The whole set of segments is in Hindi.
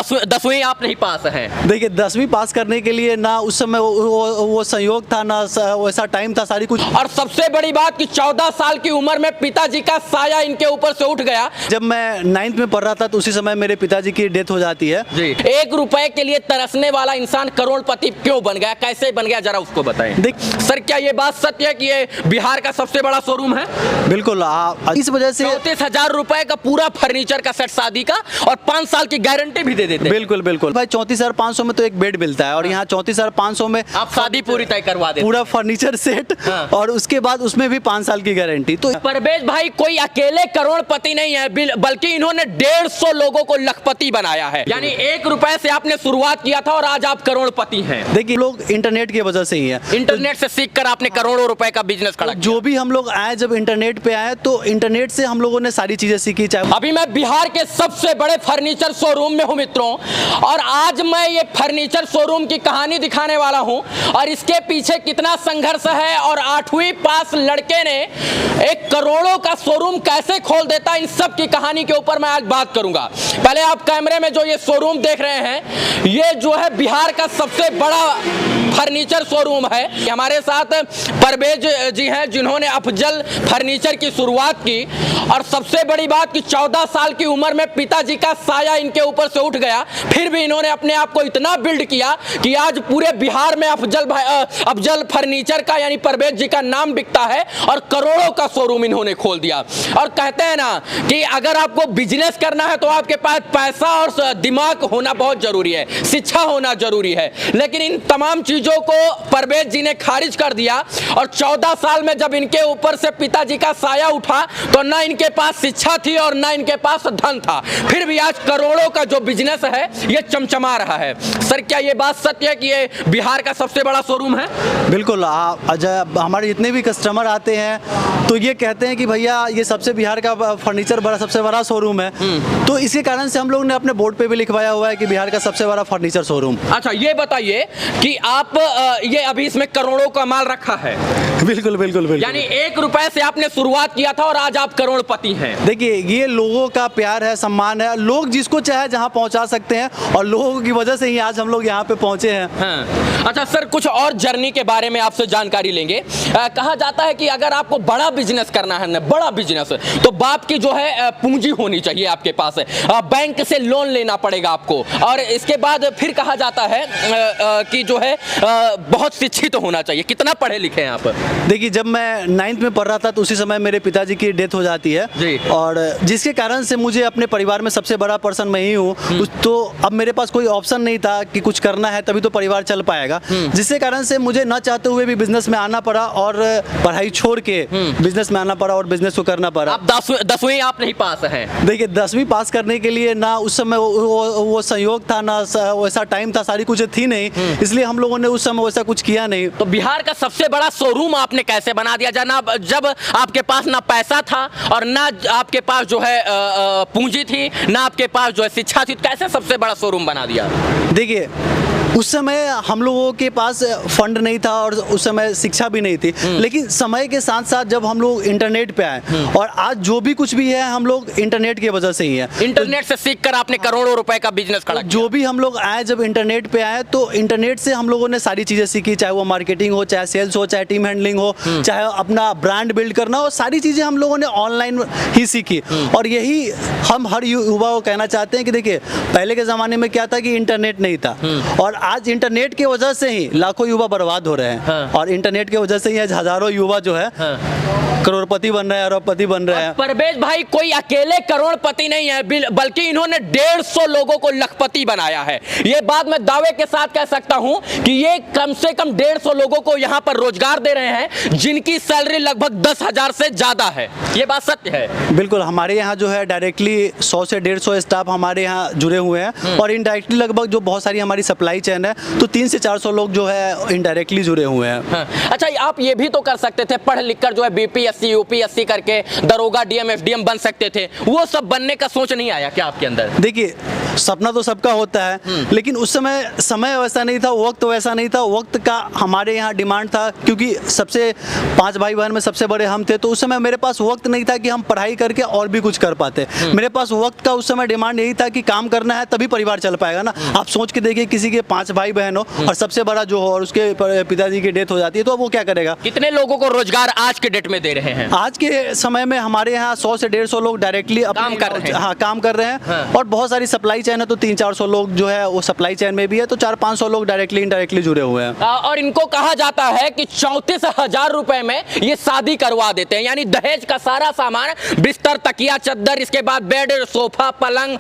10वीं आप नहीं पास हैं। देखिए 10वीं पास करने के लिए ना उस समय वो संयोग था, ना वैसा टाइम था सारी कुछ। और सबसे बड़ी बात कि 14 साल की उम्र में पिताजी का साया इनके ऊपर से उठ गया। जब मैं 9th में पढ़ रहा था तो उसी समय मेरे पिताजी की डेथ हो जाती है जी। 1 रुपए के लिए तरसने वाला इंसान करोड़पति क्यों बन गया, कैसे बन गया, जरा उसको बताएं। सर क्या ये बात सत्य है कि ये बिहार का सबसे बड़ा शोरूम है? बिल्कुल, इस वजह से 34,000 रुपए का पूरा फर्नीचर का सेट शादी का, और 5 साल की गारंटी भी दे देते हैं। बिल्कुल बिल्कुल भाई, 34,500 में तो एक बेड मिलता है और यहाँ 34,500 में आप शादी पूरी तय करवा देते, पूरा फर्नीचर सेट। हाँ। और उसके बाद उसमें भी 5 साल की गारंटी। तो परवेज भाई कोई अकेले करोड़पति नहीं है, बल्कि इन्होंने 150 लोगों को लखपति बनाया है। यानी 1 रुपए से आपने शुरुआत किया था और आज आप करोड़पति हैं। देखिए लोग इंटरनेट की वजह से ही है। इंटरनेट से सीखकर आपने करोड़ों रुपए का बिजनेस खड़ा किया। जो भी हम लोग आए, जब इंटरनेट पे आए तो इंटरनेट से हम लोगों ने सारी चीजें सीखी। चाहे अभी मैं बिहार के सबसे बड़े फर्नीचर शोरूम में हूं मित्रों, और आज मैं ये फर्नीचर शोरूम की कहानी दिखाने वाला हूं, और इसके पीछे कितना संघर्ष है, और 8वीं पास लड़के ने एक करोड़ों का शोरूम कैसे खोल देता, इन सब की कहानी के ऊपर मैं आज बात करूंगा। पहले आप कैमरे में जो ये शोरूम देख रहे हैं, ये जो है बिहार का सबसे बड़ा फर्नीचर शोरूम है। हमारे साथ परवेज जी हैं जिन्होंने अफजल फर्नीचर की शुरुआत की, और सबसे बड़ी बात कि 14 साल की उम्र में पिताजी का साया इनके ऊपर से उठ गया, फिर भी इन्होंने अपने आप को इतना बिल्ड किया कि आज पूरे बिहार में अफजल फर्नीचर का यानी परवेज जी का नाम बिकता है, और करोड़ों का शोरूम इन्होंने खोल दिया। और कहते हैं ना कि अगर आपको बिजनेस करना है तो आपके पास पैसा और दिमाग होना बहुत जरूरी है, शिक्षा होना जरूरी है, लेकिन इन तमाम चीजों को परवेज जी ने खारिज कर दिया। और 14 साल में जब इनके ऊपर से पिताजी का साया उठा तो ना इनके पास शिक्षा थी और ना इनके पास धन था, फिर भी आज करोड़ों का जो बिजनेस है ये चमचमा रहा है। सर क्या ये बात सत्य है कि ये बिहार का सबसे बड़ा शोरूम है? बिल्कुल, हमारे जितने भी कस्टमर आते हैं तो ये कहते हैं कि भैया ये सबसे बिहार का फर्नीचर सबसे बड़ा शोरूम है। तो इसी कारण से हम लोग ने अपने बोर्ड पे भी लिखवाया हुआ है कि बिहार का सबसे बड़ा फर्नीचर शोरूम। अच्छा ये बताइए कि आप ये अभी इसमें करोड़ों का माल रखा है? बिल्कुल बिल्कुल बिल्कुल। यानी 1 रुपए से आपने शुरुआत किया था और आज आप करोड़पति हैं। देखिए ये लोगों का प्यार है, सम्मान है, लोग जिसको चाहे जहां पहुंचा सकते हैं, और लोगों की वजह से ही आज हम लोग यहाँ पे पहुंचे हैं। हाँ। अच्छा सर कुछ और जर्नी के बारे में आपसे जानकारी लेंगे। कहा जाता है कि अगर आपको बड़ा बिजनेस करना है ना, बड़ा बिजनेस, तो बाप की जो है पूंजी होनी चाहिए आपके पास, बैंक से लोन लेना पड़ेगा आपको, और इसके बाद फिर कहा जाता है कि जो है बहुत शिक्षित होना चाहिए। कितना पढ़े लिखे हैं आप? देखिए जब मैं 9th में पढ़ रहा था तो उसी समय मेरे पिताजी की डेथ हो जाती है जी। और जिसके कारण से मुझे अपने परिवार में सबसे बड़ा पर्सन मैं ही हूँ। तो अब मेरे पास कोई ऑप्शन नहीं था कि कुछ करना है तभी तो परिवार चल पाएगा, जिसके कारण से मुझे न चाहते हुए भी बिजनेस में आना पड़ा, और पढ़ाई छोड़ के बिजनेस में आना पड़ा और बिजनेस को करना पड़ा। आप 10वीं आप नहीं पास हैं। देखिए 10वीं पास करने के लिए ना उस समय वो संयोग था, ना वैसा टाइम था, सारी कुछ थी नहीं, इसलिए हम लोगों ने उस समय वैसा कुछ किया नहीं। तो बिहार का सबसे बड़ा शोरूम आपने कैसे बना दिया जनाब, जब आपके पास ना पैसा था और ना आपके पास जो है पूंजी थी, ना आपके पास जो है शिक्षा थी, कैसे सबसे बड़ा शोरूम बना दिया? देखिए उस समय हम लोगों के पास फंड नहीं था और उस समय शिक्षा भी नहीं थी, लेकिन समय के साथ साथ जब हम लोग इंटरनेट पे आए, और आज जो भी कुछ भी है हम लोग इंटरनेट की वजह से ही है। इंटरनेट से सीखकर आपने करोड़ों रुपए का बिजनेस खड़ा किया। जो भी हम लोग आए, जब इंटरनेट पे आए तो इंटरनेट से हम लोगों ने सारी चीजें सीखी, चाहे वो मार्केटिंग हो, चाहे सेल्स हो, चाहे टीम हैंडलिंग हो, चाहे अपना ब्रांड बिल्ड करना हो, सारी चीजें हम लोगों ने ऑनलाइन ही सीखी। और यही हम हर युवा को कहना चाहते हैं कि देखिए पहले के जमाने में क्या था कि इंटरनेट नहीं था, और आज इंटरनेट की वजह से ही लाखों युवा बर्बाद हो रहे हैं। हाँ। और इंटरनेट की वजह से ही आज हजारों युवा जो है करोड़पति बन रहे हैं, अरबपति बन रहे हैं। परवेज भाई कोई अकेले करोड़पति नहीं है, बल्कि इन्होंने 150 लोगों को लखपति बनाया है। ये बात मैं दावे के साथ कह सकता हूं कि ये कम से कम 150 लोगों को यहां पर रोजगार दे रहे हैं, जिनकी सैलरी लगभग 10,000 से ज्यादा है। ये बात सत्य है? बिल्कुल, हमारे यहाँ जो है डायरेक्टली 100 से 150 स्टाफ हमारे यहाँ जुड़े हुए हैं, और इनडायरेक्टली लगभग जो बहुत सारी हमारी सप्लाई चेन है तो 300 से 400 लोग जो है इनडायरेक्टली जुड़े हुए हैं। हाँ। अच्छा आप ये भी तो कर सकते थे, पढ़ लिख कर जो है बीपीएससी यूपीएससी करके दरोगा डीएम एफडीएम बन सकते थे, वो सब बनने का सोच नहीं आया क्या आपके अंदर? देखिए सपना तो सबका होता है, लेकिन उस समय वैसा नहीं था, वक्त वैसा नहीं था। वक्त का हमारे यहाँ डिमांड था, क्योंकि सबसे 5 भाई बहन में सबसे बड़े हम थे, तो उस समय मेरे पास वक्त नहीं था कि हम पढ़ाई करके और भी कुछ कर पाते। मेरे पास वक्त का उस समय डिमांड यही था कि काम करना है तभी परिवार चल पाएगा ना। आप सोच के देखिए, किसी के 5 भाई बहन हो और सबसे बड़ा जो हो और उसके पिताजी की डेथ हो जाती है, तो अब वो क्या करेगा? कितने लोगों को रोजगार आज के डेट में दे रहे हैं? आज के समय में हमारे यहाँ 100 से 150 लोग डायरेक्टली काम कर रहे हैं। हाँ, काम कर रहे हैं। हाँ। और बहुत सारी सप्लाई चेन है, तो 300-400 लोग जो है वो सप्लाई चेन में भी है, तो 400-500 लोग डायरेक्टली इनडायरेक्टली जुड़े हुए हैं। और इनको कहा जाता है कि 34,000 रुपए में ये शादी करवा देते हैं, यानी दहेज का सारा सामान, बिस्तर, तकिया, चद्दर, इसके बाद बेड, सोफा, पलंग,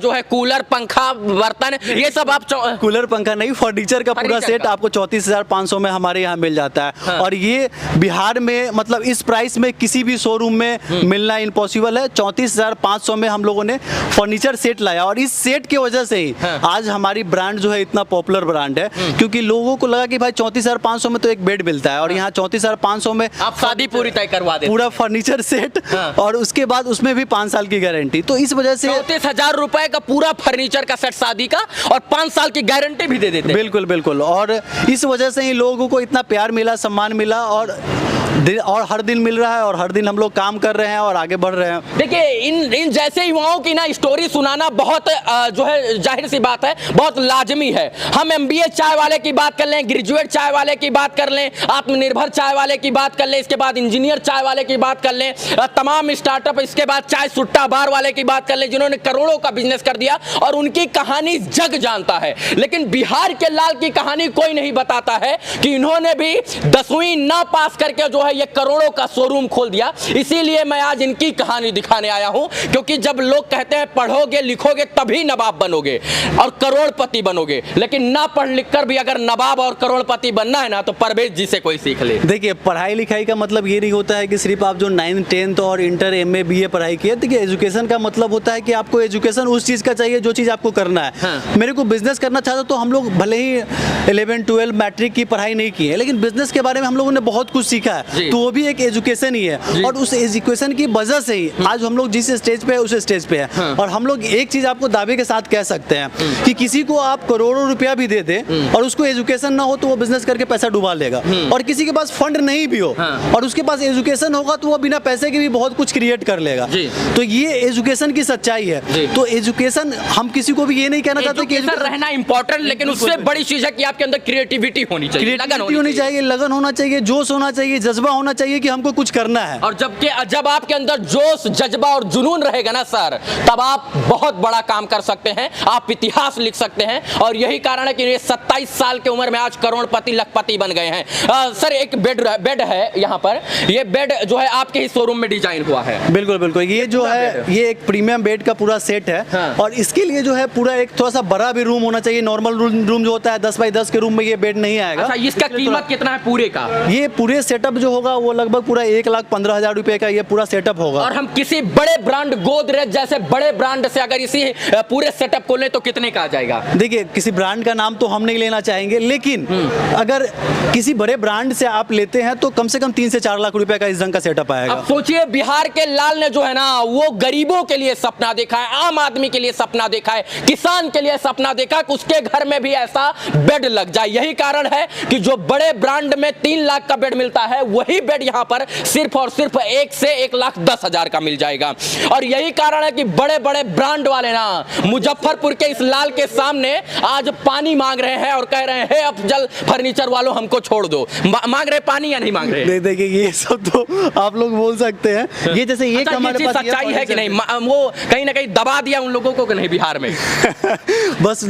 जो है कूलर, पंखा, बर्तन, ये सब आप कूलर पंखा नहीं, फर्नीचर का पूरा फर्नीचर सेट का। आपको 34,500 में हमारे यहाँ मिल जाता है। हाँ। और ये बिहार में मतलब इस प्राइस में किसी भी शोरूम में मिलना इम्पॉसिबल है। 34,500 में हम लोगों ने फर्नीचर सेट लाया, और इस सेट की वजह से ही हाँ। आज हमारी ब्रांड जो है इतना पॉपुलर ब्रांड है, क्योंकि लोगों को लगा कि भाई 34,500 में तो एक बेड मिलता है, और यहाँ 34,500 में आप शादी पूरी तय करवा देते पूरा फर्नीचर सेट, हाँ। और उसके बाद उसमें भी 5 साल की गारंटी। तो इस वजह से 34,000 रुपए का पूरा फर्नीचर का सेट शादी का, और 5 साल की गारंटी भी दे देते हैं। बिल्कुल बिल्कुल, और इस वजह से ही लोगों को इतना प्यार मिला, सम्मान मिला, और हर दिन मिल रहा है, और हर दिन हम लोग काम कर रहे हैं और आगे बढ़ रहे हैं। देखिए, इन जैसे युवाओं की ना स्टोरी सुनाना बहुत जो है जाहिर सी बात है, बहुत लाजमी है। हम MBA चाय वाले की बात कर लें, ग्रेजुएट चाय वाले की बात कर लें, आत्मनिर्भर चाय वाले की बात कर लें, इसके बाद इंजीनियर चाय वाले की बात कर लें, तमाम स्टार्टअप, इसके बाद चाय सुट्टा बार वाले की बात कर लें, जिन्होंने करोड़ों का बिजनेस कर दिया, और उनकी कहानी जग जानता है। लेकिन बिहार के लाल की कहानी कोई नहीं बताता है कि इन्होंने भी 10वीं ना पास करके जो है ये करोड़ों का शोरूम खोल दिया। इसीलिए मैं आज इनकी कहानी दिखाने आया हूं, क्योंकि जब लोग कहते हैं पढ़ोगे लिखोगे तभी नवाब बनोगे और करोड़पति बनोगे, लेकिन ना पढ़ लिख कर भी अगर नवाब और करोड़पति बनना है ना, तो परवेज जी से कोई सीख ले। देखिए, पढ़ाई लिखाई का मतलब ये नहीं होता है कि सिर्फ आप जो 9th 10th और इंटर MA BA पढ़ाई किए। देखिए, एजुकेशन का मतलब होता है कि आपको एजुकेशन उस चीज़ का चाहिए जो चीज़ आपको करना है। हाँ। मेरे को बिजनेस करना चाहता, तो हम लोग भले ही 11 12 मैट्रिक की पढ़ाई नहीं की है, लेकिन बिजनेस के बारे में हम लोगों ने बहुत कुछ सीखा है, तो वो भी एक एजुकेशन ही है। और उस एजुकेशन की वजह से ही आज हम लोग जिस स्टेज पे है उस स्टेज पे है। हाँ। और हम लोग एक चीज आपको दावे के साथ कह सकते हैं कि किसी को आप करोड़ों रुपया भी दे दे और उसको एजुकेशन ना हो, तो वो बिजनेस करके पैसा डुबा लेगा। और किसी के पास फंड नहीं भी हो, हाँ। और उसके पास एजुकेशन होगा, तो वो बिना पैसे के भी बहुत कुछ क्रिएट कर लेगा। तो ये एजुकेशन की सच्चाई है। तो एजुकेशन, हम किसी को भी ये नहीं कहना चाहते कि एजुकेशन रहना इंपॉर्टेंट, लेकिन उससे बड़ी चीज है कि आपके अंदर क्रिएटिविटी होनी चाहिए, क्रिएटिविटी होनी चाहिए, लगन होना चाहिए, जोश होना चाहिए, जज्बा होना चाहिए कि हमको कुछ करना है। और जब आपके अंदर जोश, जज्बा और जुनून रहेगा ना सर, तब आप बहुत बड़ा काम कर सकते हैं, आप इतिहास लिख सकते हैं। और यही कारण है कि ये 27 साल की उम्र में आज करोड़पति लखपति बन गए हैं। सर, एक बेड है यहाँ पर, ये बेड जो है आपके ही शोरूम में डिजाइन हुआ है। बिल्कुल बिल्कुल, ये जो है ये एक प्रीमियम बेड का पूरा सेट है। हाँ। और इसके लिए जो है पूरा एक थोड़ा सा बड़ा भी रूम होना चाहिए। नॉर्मल रूम जो होता है 10 बाई 10 के रूम में ये बेड नहीं आएगा। अच्छा, इसका कीमत कितना है पूरे का? ये पूरे सेटअप जो होगा वो लगभग पूरा 1,15,000 रुपए का ये पूरा सेटअप होगा। और हम किसी बड़े ब्रांड, गोदरेज जैसे बड़े ब्रांड से अगर इसी पूरे सेटअप को लें तो कितने का आ जाएगा? देखिए, किसी ब्रांड का नाम तो हम नहीं लेना चाहेंगे, लेकिन अगर किसी बड़े ब्रांड से आप लेते हैं तो कम से कम 3 से 4 लाख रुपए का इस ढंग का सेटअप आएगा। अब सोचिए, बिहार के लाल ने जो है ना, वो गरीबों के लिए सपना देखा है, आम आदमी के लिए सपना देखा है, किसान के लिए सपना देखा कि उसके घर में भी ऐसा बेड लग जाए। यही कारण है कि जो बड़े ब्रांड में 3 लाख का बेड मिलता है, वही बेड यहाँ पर सिर्फ और सिर्फ 1 से 1,10,000 का मिल जाएगा। और यही कारण है कि बड़े बड़े ब्रांड वाले ना मुजफ्फरपुर के इस लाल के सामने आज पानी मांग रहे हैं और कह रहे हैं, हे अफजल फर्नीचर वालों, हमको छोड़ दो। मांग रहे पानी या नहीं मांग रहे? देखिए, ये सब तो आप लोग बोल सकते हैं। ये जैसे एक हमारे पास सच्चाई है कि नहीं, वो कहीं ना कहीं दबा दिया उन लोगों को कि नहीं बिहार में? बस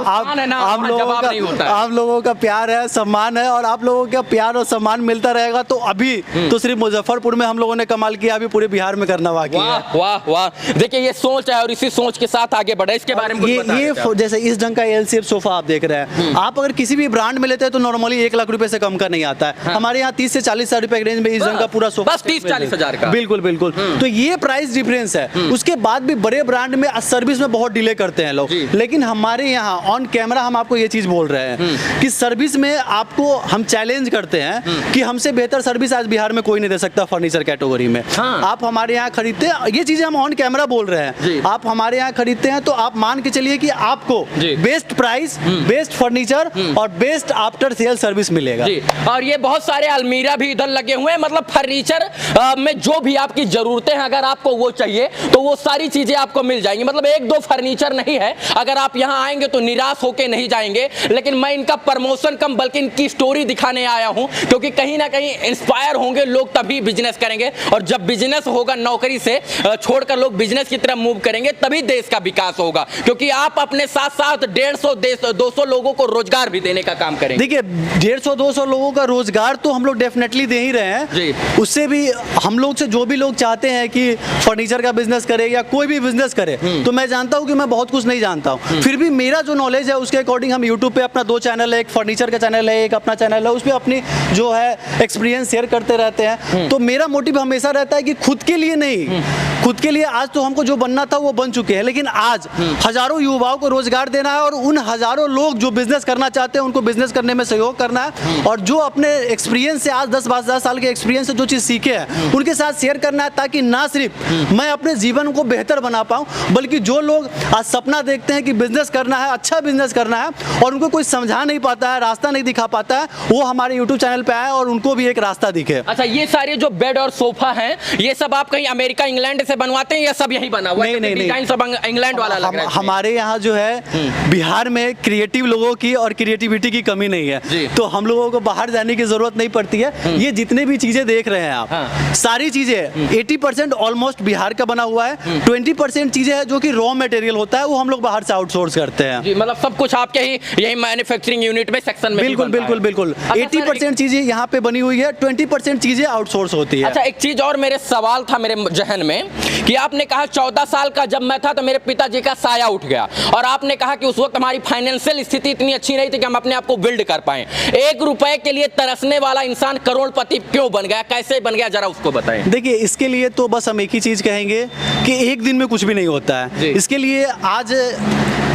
आप लोगों का प्यार है, सम्मान है, और आप लोगों का प्यार और सम्मान मिलता रहेगा तो अभी तो सिर्फ मुजफ्फरपुर में हम लोगों ने कमाल किया, अभी पूरे बिहार में करना बाकी है। वाह वाह, देखिए ये सोच है और इसी सोच के साथ आगे बढ़े। इसके बारे में कुछ ये जैसे इस ढंग का L शेप सोफा आप देख रहे हैं, आप अगर किसी भी ब्रांड में लेते हैं तो नॉर्मली 1 लाख रुपए से कम का नहीं आता है। हमारे यहाँ 30 से 40 हजार रुपए के रेंज में इस ढंग का पूरा सोफा, बस 30-40 हजार का। बिल्कुल बिल्कुल। तो ये प्राइस डिफरेंस है। उसके बाद भी बड़े ब्रांड में सर्विस में बहुत डिले करते हैं लोग, लेकिन हमारे यहाँ ऑन कैमरा हम आपको ये चीज बोल रहे हैं कि सर्विस में आपको हम चैलेंज करते हैं कि हमसे बेहतर सर्विस आज बिहार में कोई नहीं दे सकता फर्नीचर कैटेगरी में। हाँ। आप हमारे यहाँ खरीदते हैं, ये चीजें हम ऑन कैमरा बोल रहे जी। हैं, आप हमारे यहाँ खरीदते हैं तो आप मान के चलिए कि आपको जी। बेस्ट प्राइस, बेस्ट फर्नीचर और बेस्ट आफ्टर सेल सर्विस मिलेगा जी। और ये बहुत सारे अलमीरा भी इधर लगे हुए हैं, मतलब फर्नीचर में जो भी आपकी जरूरतें हैं अगर आपको वो चाहिए तो वो सारी चीजें आपको मिल जाएंगी। मतलब एक दो फर्नीचर नहीं है, अगर आप यहाँ आएंगे तो निराश होके नहीं जाएंगे। लेकिन मैं इनका प्रमोशन कम बल्कि इनकी स्टोरी दिखाने आया हूँ, क्योंकि कहीं ना कहीं इंस्पायर होंगे लोग तभी बिजनेस करेंगे, और जब बिजनेस होगा नौकरी से छोड़कर लोग बिजनेस की तरफ मूव करेंगे तभी देश का विकास होगा, क्योंकि आप अपने साथ साथ 150-200 लोगों को रोजगार भी देने का काम करेंगे। देखिए 150-200 लोगों का रोजगार तो हम लोग डेफिनेटली दे ही रहे जी। हैं। उससे भी हम लोग से जो भी लोग चाहते हैं कि फर्नीचर का बिजनेस करे या कोई भी बिजनेस करे, तो मैं जानता हूं कि मैं बहुत कुछ नहीं जानता हूं, फिर भी मेरा जो नॉलेज है उसके अकॉर्डिंग हम यूट्यूब पे अपना 2 चैनल है, एक फर्नीचर का चैनल है, एक अपना चैनल है, उस पर अपनी जो है एक्सपीरियंस शेयर करते रहते हैं। तो मेरा मोटिव हमेशा रहता है कि खुद के लिए नहीं, खुद के लिए आज तो हमको जो बनना था वो बन चुके हैं, लेकिन आज हजारों युवाओं को रोजगार देना है और उन हजारों लोग जो बिजनेस करना चाहते हैं उनको बिजनेस करने में सहयोग करना है, और जो अपने एक्सपीरियंस से आज 10 साल के एक्सपीरियंस से जो चीज़ सीखे हैं उनके साथ शेयर करना है, ताकि ना सिर्फ मैं अपने जीवन को बेहतर बना पाऊँ, बल्कि जो लोग आज सपना देखते हैं कि बिजनेस करना है, अच्छा बिजनेस करना है, और उनको कोई समझा नहीं पाता है, रास्ता नहीं दिखा पाता है, वो हमारे यूट्यूब चैनल पे आए और उनको भी एक रास्ता दिखे। अच्छा, ये सारे जो बेड और सोफा हैं ये सब आप कहीं अमेरिका इंग्लैंड से बनवाते हैं या सब यहीं बना हुआ है? नहीं, डिजाइन सब इंग्लैंड वाला लग रहा है। हमारे यहाँ जो है बिहार में क्रिएटिव लोगों की और क्रिएटिविटी की कमी नहीं है, तो हम लोगों को बाहर जाने की जरूरत नहीं पड़ती है। ये जितने भी चीजें देख रहे हैं आप, सारी चीजें 80% ऑलमोस्ट बिहार का बना हुआ है, 20% चीजें हैं जो कि रॉ मटेरियल होता है वो हम लोग बाहर से आउटसोर्स करते हैं। जी, मतलब सब कुछ आपके ही यही मैन्युफैक्चरिंग यूनिट में सेक्शन में बिल्कुल बिल्कुल बिल्कुल 80% चीजें यहाँ पे बनी हुई है, 20% चीजें आउटसोर्स होती है। अच्छा, एक चीज और मेरे सवाल था मेरे जहन में कि आपने कहा 14 साल का जब मैं था तो मेरे पिताजी का साया उठ गया, और आपने कहा कि उस वक्त हमारी फाइनेंशियल स्थिति इतनी अच्छी नहीं थी कि हम अपने आप को बिल्ड कर पाए। 1 रुपए के लिए तरसने वाला इंसान करोड़पति क्यों बन गया, कैसे बन गया, जरा उसको बताएं। देखिए, इसके लिए तो बस हम एक ही चीज कहेंगे कि एक दिन में कुछ भी नहीं होता है। इसके लिए आज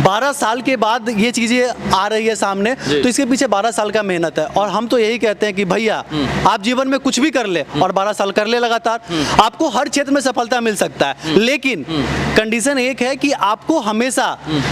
12 साल के बाद ये चीजें आ रही है सामने, तो इसके पीछे 12 साल का मेहनत है, और हम तो यही कहते हैं कि भैया आप जीवन में कुछ भी कर ले और 12 साल कर ले लगातार, आपको हर क्षेत्र में सफलता मिल सकता है, लेकिन कंडीशन एक है कि आपको हमेशा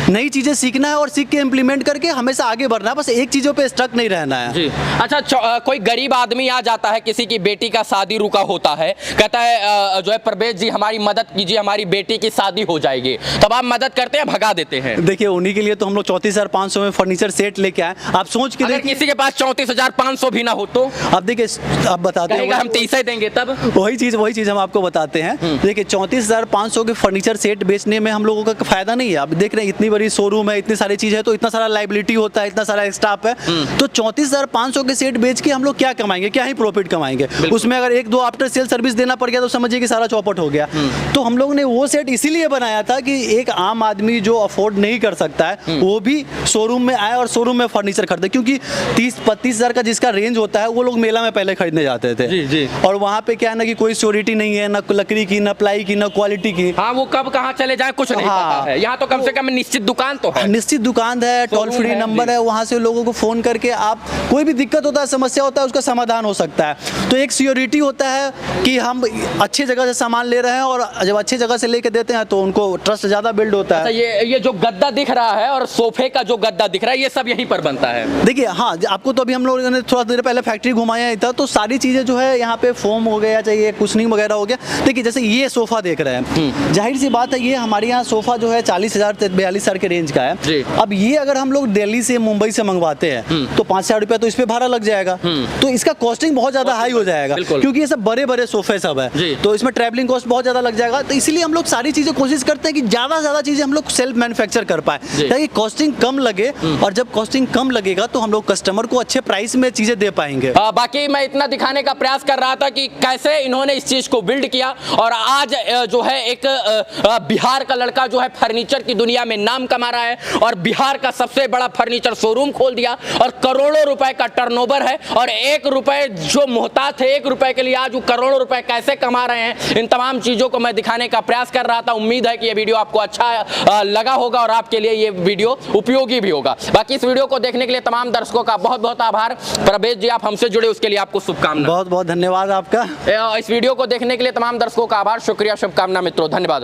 नई चीजें सीखना है और सीख के इम्प्लीमेंट करके हमेशा आगे बढ़ना है, बस एक चीजों पे स्टक नहीं रहना है। जी। अच्छा, कोई गरीब आदमी आ जाता है, किसी की बेटी का शादी रुका होता है, कहता है जो है प्रवेश जी हमारी मदद कीजिए, हमारी बेटी की शादी हो जाएगी, तब आप मदद करते हैं, भगा देते हैं? देखिए, उन्हीं के लिए तो हम लोग 34,500 में फर्नीचर सेट लेके आए। आप सोच के देखिए, किसी के पास 34,500 भी ना हो तो अब देखिए, अब बताते हैं, हम 30 ही देंगे, तब वही चीज हम आपको बताते हैं। देखिए, 34,500 के फर्नीचर सेट बेचने में हम लोगों का फायदा नहीं है। आप देख रहे हैं इतनी बड़ी शोरूम है, इतनी सारी चीज है, तो इतना सारा लाइबिलिटी होता है, इतना सारा स्टाफ है, तो 34,500 के सेट बेच के हम लोग क्या कमाएंगे, क्या ही प्रॉफिट कमाएंगे? उसमें अगर 1-2 आफ्टर सेल सर्विस देना पड़ गया तो समझिए कि सारा चौपट हो गया। तो हम लोग ने वो सेट इसीलिए बनाया था कि एक आम आदमी जो अफोर्ड नहीं कर सकता है वो भी शोरूम में आए और शोरूम में फर्नीचर खरीदे, क्योंकि 30-35 हजार का जिसका रेंज होता है वो लोग मेला में पहले खरीदने जाते थे। जी। और वहाँ पे क्या है ना कि कोई सिक्योरिटी नहीं है, ना लकड़ी की, ना प्लाई की, ना क्वालिटी की। हाँ, वो कब कहाँ चले जाए कुछ नहीं पता है। यहाँ तो कम से कम निश्चित दुकान तो है, निश्चित दुकान है, टोल फ्री नंबर है, वहाँ से लोगों को फोन करके आप कोई भी दिक्कत होता है, समस्या होता है, उसका समाधान हो सकता है। तो एक सिक्योरिटी होता है कि हम अच्छी जगह से सामान ले रहे हैं, और जब अच्छी जगह से लेके देते हैं तो उनको ट्रस्ट ज्यादा बिल्ड होता है। ये जो गद्दा दिख रहा है और सोफे का जो गद्दा दिख रहा है ये सब यहीं पर बनता है? देखिए, हाँ, आपको तो अभी हम लोगों ने थोड़ा देर पहले फैक्ट्री घुमाया ही था, तो सारी चीजें जो है यहाँ पे फोम हो गया, चाहिए कुशनिंग वगैरह हो गया। देखिए, जैसे ये सोफा देख रहे हैं, जाहिर सी बात है ये हमारे यहाँ सोफा जो है 40,000 से 42,000 के रेंज का है। अब ये अगर हम लोग दिल्ली से, मुंबई से मंगवाते हैं तो 5,000 रुपया तो इस पे भाड़ा लग जाएगा, तो इसका कॉस्टिंग बहुत ज्यादा हाई हो जाएगा, क्योंकि ये सब बड़े बड़े सोफे सब है, तो इसमें ट्रैवलिंग कॉस्ट बहुत ज्यादा लग जाएगा। तो इसलिए हम लोग सारी चीजें कोशिश करते हैं कि ज्यादा से ज्यादा चीजें हम लोग सेल्फ मैन्युफैक्चर कर पाए, ताकि कॉस्टिंग कम लगे, और जब कॉस्टिंग कम लगेगा तो हम लोग कस्टमर को अच्छे प्राइस में चीजें दे पाएंगे। बाकी मैं इतना दिखाने का प्रयास कर रहा था कि कैसे इन्होंने इस चीज को बिल्ड किया, और आज जो है एक बिहार का लड़का जो है फर्नीचर की दुनिया में नाम कमा रहा है और बिहार का सबसे बड़ा फर्नीचर शोरूम खोल दिया और करोड़ों रुपए का टर्नओवर है और 1 रुपए जो मोहताज थे 1 रुपए के लिए आज वो करोड़ों रुपए कैसे कमा रहे हैं, इन तमाम चीज़ों को मैं दिखाने का प्रयास कर रहा था। उम्मीद है कि ये वीडियो आपको अच्छा लगा होगा और आपके लिए ये वीडियो उपयोगी भी होगा। बाकी इस वीडियो को देखने के लिए तमाम दर्शकों का बहुत बहुत आभार। प्रवेश जी, आप हमसे जुड़े उसके लिए आपको शुभकामनाएं। बहुत बहुत धन्यवाद आपका। इस वीडियो को देखने के लिए तमाम दर्शकों का आभार, शुक्रिया, शुभकामना मित्रों, धन्यवाद।